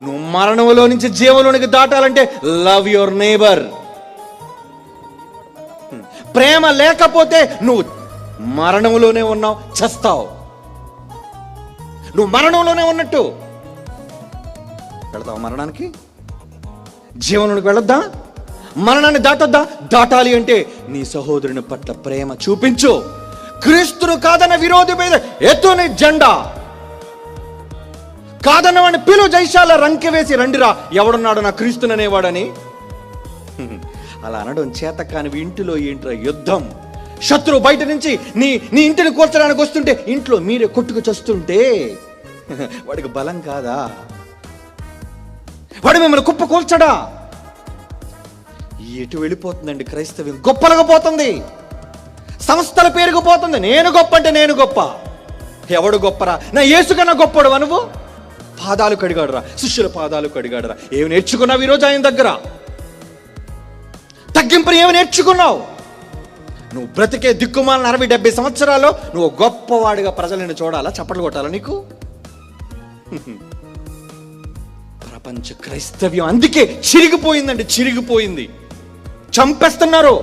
నువ్వు మరణంలో నుంచి జీవంలోనికి దాటాలంటే లవ్ యువర్ నేబర్. ప్రేమ లేకపోతే నువ్వు మరణంలోనే ఉన్నావు, చస్తావు. నువ్వు మరణంలోనే ఉన్నట్టు. వెళతావు మరణానికి? జీవనంలోకి వెళ్ళొద్దా? మరణాన్ని దాటొద్దా? దాటాలి అంటే నీ సహోదరుని పట్ల ప్రేమ చూపించు. క్రీస్తును కాదన్న విరోధి మీద ఎత్తుని జెండా. కాదన్న వాడిని పిలు, జైశాల రంకె వేసి రండిరా, ఎవడున్నాడు నా క్రీస్తుననేవాడని. అలా అనడం చేత కానివి ఇంటిలో ఏంట్రా యుద్ధం? శత్రువు బయట నుంచి నీ ఇంటిని కూర్చడానికి వస్తుంటే ఇంట్లో మీరే కొట్టుకు చస్తుంటే వాడికి బలం కాదా? వాడు మిమ్మల్ని కుప్ప కూల్చడా? ఎటు వెళ్ళిపోతుందండి క్రైస్తవ్యం? గొప్పలుగా పోతుంది, సంస్థల పేరుకు పోతుంది. నేను గొప్ప అంటే నేను గొప్ప. ఎవడు గొప్పరా? నా యేసుకన్నా గొప్పడు నువ్వు. పాదాలు కడిగాడురా, శిష్యుల పాదాలు కడిగాడురా. ఏమి నేర్చుకున్నావు ఈరోజు ఆయన దగ్గర? తగ్గింపుని ఏమి నేర్చుకున్నావు? నువ్వు బ్రతికే దిక్కుమాలిన 60-70 సంవత్సరాల్లో నువ్వు గొప్పవాడిగా ప్రజలను చూడాలా? చప్పట్లు కొట్టాలా నీకు? ప్రపంచ క్రైస్తవ్యం అందుకే చిరిగిపోయిందండి, చిరిగిపోయింది. చంపేస్తున్నారు.